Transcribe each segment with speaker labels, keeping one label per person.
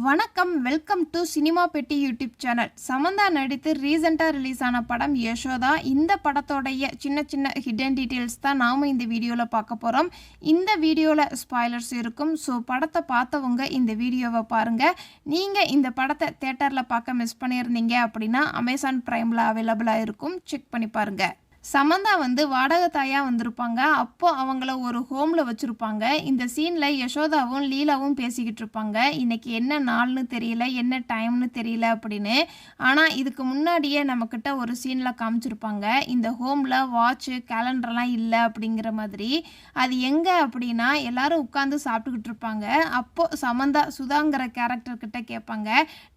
Speaker 1: வணக்கம், welcome to cinema பெட்டி YouTube channel. Samantha நடித்து ரீசெண்டாக ரிலீஸ் ஆன படம் யசோதா. இந்த படத்தோடைய சின்ன சின்ன ஹிடன் டீட்டெயில்ஸ் தான் நாம் இந்த வீடியோவில் பார்க்க போகிறோம். இந்த வீடியோவில் ஸ்பாய்லர்ஸ் இருக்கும். ஸோ படத்தை பார்த்தவங்க இந்த வீடியோவை பாருங்கள். நீங்கள் இந்த படத்தை தேட்டரில் பார்க்க மிஸ் பண்ணியிருந்தீங்க அப்படின்னா அமேசான் ப்ரைமில் அவைலபிளாக இருக்கும். செக் பண்ணி பாருங்கள். சமந்தா வாடகை தாயாக வந்திருப்பாங்க. அப்போது அவங்கள ஒரு ஹோமில் வச்சுருப்பாங்க. இந்த சீனில் யசோதாவும் லீலாவும் பேசிக்கிட்டு இருப்பாங்க. இன்றைக்கி என்ன நாள்னு தெரியல, என்ன டைம்னு தெரியல அப்படின்னு. ஆனால் இதுக்கு முன்னாடியே நம்மக்கிட்ட ஒரு சீனில் காமிச்சிருப்பாங்க. இந்த ஹோமில் வாட்சு கேலண்டர்லாம் இல்லை அப்படிங்கிற மாதிரி. அது எங்கே அப்படின்னா எல்லோரும் உட்காந்து சாப்பிட்டுக்கிட்டு இருப்பாங்க. அப்போது சமந்தா சுதாங்கிற கேரக்டர்கிட்ட கேட்பாங்க,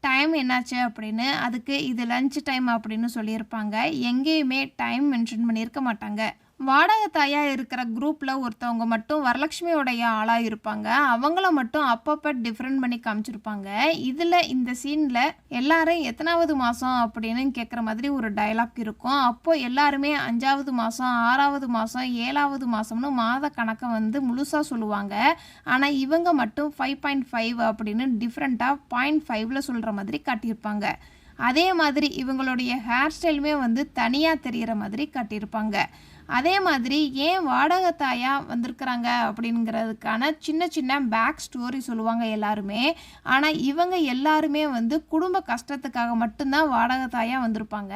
Speaker 1: டைம் என்னாச்சு அப்படின்னு. அதுக்கு இது லஞ்ச் டைம் அப்படின்னு சொல்லியிருப்பாங்க. எங்கேயுமே டைம் மென்ஷன் பண்ணியிருக்க மாட்டாங்க. வாடகை தாயா இருக்கிற குரூப்பில் ஒருத்தவங்க மட்டும் வரலட்சுமியோடைய ஆளாக இருப்பாங்க. அவங்கள மட்டும் அப்பப்போ டிஃப்ரெண்ட் பண்ணி காமிச்சிருப்பாங்க. இதில் இந்த சீனில் எல்லாரும் எத்தனாவது மாதம் அப்படின்னு கேட்குற மாதிரி ஒரு டைலாக் இருக்கும். அப்போது எல்லாருமே 5வது மாதம், 6வது மாதம், 7வது மாதம்னு மாத கணக்கை முழுசாக சொல்லுவாங்க. ஆனால் இவங்க மட்டும் 5.5 அப்படின்னு டிஃப்ரெண்ட்டாக 0.5ல் சொல்கிற மாதிரி காட்டியிருப்பாங்க. அதே மாதிரி இவங்களுடைய ஹேர் ஸ்டைலுமே தனியாக தெரிகிற மாதிரி காட்டியிருப்பாங்க. அதே மாதிரி ஏன் வாடகை தாயாக வந்திருக்கிறாங்க அப்படிங்கிறதுக்கான சின்ன சின்ன பேக் ஸ்டோரி சொல்லுவாங்க எல்லாருமே. ஆனால் இவங்க எல்லாருமே குடும்ப கஷ்டத்துக்காக மட்டும்தான் வாடகை தாயாக வந்திருப்பாங்க.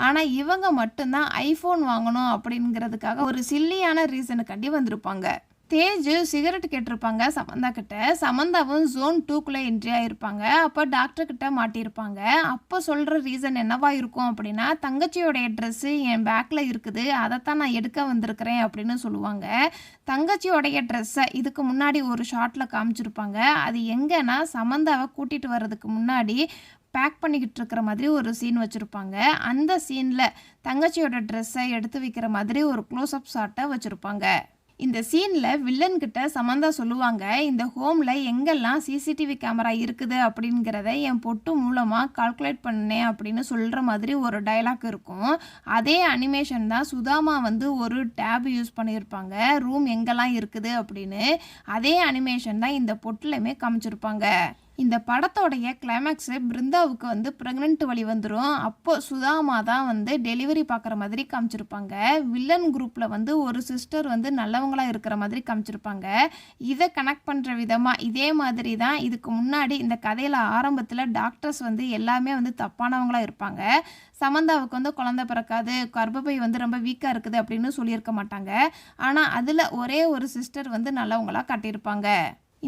Speaker 1: ஆனால் இவங்க மட்டும்தான் ஐஃபோன் வாங்கணும் அப்படிங்கிறதுக்காக ஒரு சில்லியான ரீசனுக்காண்டி வந்திருப்பாங்க. தேஜ் சிகரெட் கேட்டிருப்பாங்க சமந்தா கிட்ட. சமந்தாவும் ஜோன் 2க்குள்ளே என்ட்ரி ஆகிருப்பாங்க. அப்போ டாக்டர்கிட்ட மாட்டியிருப்பாங்க. அப்போ சொல்கிற ரீசன் என்னவா இருக்கும் அப்படின்னா, தங்கச்சியோடைய ட்ரெஸ்ஸு என் பேக்கில் இருக்குது, அதைத்தான் நான் எடுக்க வந்திருக்கிறேன் அப்படின்னு சொல்லுவாங்க. தங்கச்சியோடைய ட்ரெஸ்ஸை இதுக்கு முன்னாடி ஒரு ஷார்ட்டில் காமிச்சிருப்பாங்க. அது எங்கன்னா சமந்தாவை கூட்டிகிட்டு வர்றதுக்கு முன்னாடி பேக் பண்ணிக்கிட்டு இருக்கிற மாதிரி ஒரு சீன் வச்சுருப்பாங்க. அந்த சீனில் தங்கச்சியோட ட்ரெஸ்ஸை எடுத்து வைக்கிற மாதிரி ஒரு க்ளோஸ்அப் ஷாட்டை வச்சுருப்பாங்க. இந்த சீனில் வில்லன்கிட்ட சமந்தா சொல்லுவாங்க, இந்த ஹோமில் எங்கெல்லாம் சிசிடிவி கேமரா இருக்குது அப்படிங்கிறத என் பொட்டு மூலமாக கால்குலேட் பண்ணேன் அப்படின்னு சொல்கிற மாதிரி ஒரு டைலாக் இருக்கும். அதே அனிமேஷன் தான் சுதாமா ஒரு டேப் யூஸ் பண்ணியிருப்பாங்க, ரூம் எங்கெல்லாம் இருக்குது அப்படின்னு. அதே அனிமேஷன் தான் இந்த பொட்டுலையுமே காமிச்சிருப்பாங்க. இந்த படத்தோடைய கிளைமேக்ஸு பிருந்தாவுக்கு ப்ரெக்னென்ட் வலி வந்துடும். அப்போது சுதாமா தான் டெலிவரி பார்க்குற மாதிரி காமிச்சிருப்பாங்க. வில்லன் குரூப்பில் ஒரு சிஸ்டர் நல்லவங்களாக இருக்கிற மாதிரி காமிச்சிருப்பாங்க. இதை கனெக்ட் பண்ணுற விதமாக இதே மாதிரி தான் இதுக்கு முன்னாடி இந்த கதையில் ஆரம்பத்தில் டாக்டர்ஸ் எல்லாமே தப்பானவங்களாக இருப்பாங்க. சமந்தாவுக்கு குழந்தை பிறக்காது, கர்ப்பப்பை ரொம்ப வீக்காக இருக்குது அப்படின்னு சொல்லியிருக்க மாட்டாங்க. ஆனால் அதில் ஒரே ஒரு சிஸ்டர் நல்லவங்களாக காட்டியிருப்பாங்க.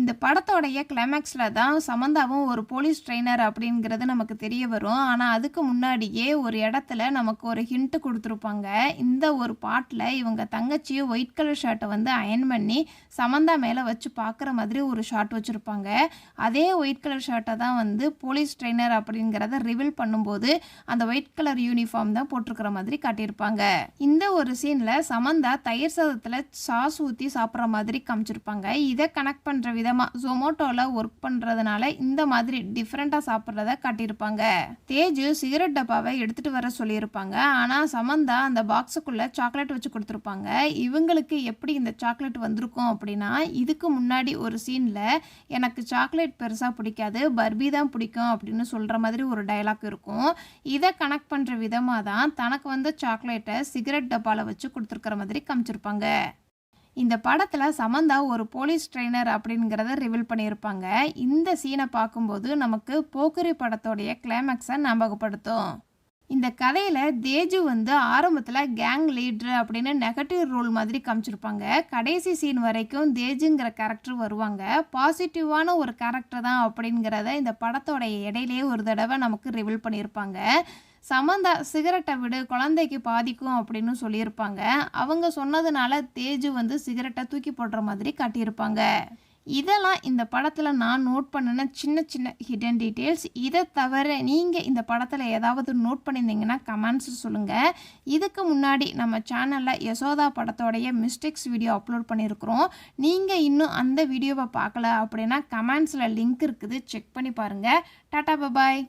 Speaker 1: இந்த படத்தோடைய கிளைமேக்ஸில் தான் சமந்தாவும் ஒரு போலீஸ் ட்ரெயினர் அப்படிங்கிறது நமக்கு தெரிய வரும். ஆனால் அதுக்கு முன்னாடியே ஒரு இடத்துல நமக்கு ஒரு ஹிண்ட்டு கொடுத்துருப்பாங்க. இந்த ஒரு பாட்டில் இவங்க தங்கச்சி ஒயிட் கலர் ஷர்ட்டை அயன் பண்ணி சமந்தா மேலே வச்சு பார்க்குற மாதிரி ஒரு ஷாட் வச்சுருப்பாங்க. அதே ஒயிட் கலர் ஷர்ட்டை தான் போலீஸ் ட்ரெயினர் அப்படிங்கிறத ரிவீல் பண்ணும்போது அந்த ஒயிட் கலர் யூனிஃபார்ம் தான் போட்டிருக்கிற மாதிரி காட்டியிருப்பாங்க. இந்த ஒரு சீனில் சமந்தா தயிர் சாதத்தில் சாஸ் ஊற்றி சாப்பிட்ற மாதிரி காமிச்சிருப்பாங்க. இதை கனெக்ட் பண்ணுற விதமாக ஜொமோட்டோவில் ஒர்க் பண்ணுறதுனால இந்த மாதிரி டிஃப்ரெண்ட்டாக சாப்பிட்றத காட்டியிருப்பாங்க. தேஜ் சிகரெட் டப்பாவை எடுத்துகிட்டு வர சொல்லியிருப்பாங்க. ஆனால் சமந்தா அந்த பாக்ஸுக்குள்ளே சாக்லேட் வச்சு கொடுத்துருப்பாங்க. இவங்களுக்கு எப்படி இந்த சாக்லேட் வந்திருக்கும் அப்படின்னா, இதுக்கு முன்னாடி ஒரு சீனில் எனக்கு சாக்லேட் பெருசாக பிடிக்காது, பர்பி தான் பிடிக்கும் அப்படின்னு சொல்கிற மாதிரி ஒரு டைலாக் இருக்கும். இதை கனெக்ட் பண்ணுற விதமாக தான் தனக்கு சாக்லேட்டை சிகரெட் டப்பாவில் வச்சு கொடுத்துருக்கிற மாதிரி காமிச்சிருப்பாங்க. இந்த படத்தில் சமந்தா ஒரு போலீஸ் ட்ரெயினர் அப்படிங்கிறத ரிவீல் பண்ணியிருப்பாங்க. இந்த சீனை பார்க்கும்போது நமக்கு போக்கிரி படத்தோடைய கிளைமேக்ஸை ஞாபகப்படுத்தும். இந்த கதையில் தேஜு ஆரம்பத்தில் கேங் லீட்ரு அப்படின்னு நெகட்டிவ் ரோல் மாதிரி காமிச்சிருப்பாங்க. கடைசி சீன் வரைக்கும் தேஜுங்கிற கேரக்டர் வருவாங்க. பாசிட்டிவான ஒரு கேரக்டர் தான் அப்படிங்கிறத இந்த படத்தோடைய இடையிலேயே ஒரு தடவை நமக்கு ரிவீல் பண்ணியிருப்பாங்க. சமந்தா சிகரெட்டை விடு, குழந்தைக்கு பாதிக்கும் அப்படின்னு சொல்லியிருப்பாங்க. அவங்க சொன்னதுனால தேஜு சிகரெட்டை தூக்கி போடுற மாதிரி காட்டியிருப்பாங்க. இதெல்லாம் இந்த படத்தில் நான் நோட் பண்ணின சின்ன சின்ன ஹிடன் டீட்டெயில்ஸ். இதை தவிர நீங்கள் இந்த படத்தில் ஏதாவது நோட் பண்ணியிருந்தீங்கன்னா கமெண்ட்ஸ் சொல்லுங்கள். இதுக்கு முன்னாடி நம்ம சேனலில் யசோதா படத்தோடைய மிஸ்டேக்ஸ் வீடியோ அப்லோட் பண்ணியிருக்கிறோம். நீங்கள் இன்னும் அந்த வீடியோவை பார்க்கல அப்படின்னா கமெண்ட்ஸில் லிங்க் இருக்குது, செக் பண்ணி பாருங்கள். டாடா, பபாய்.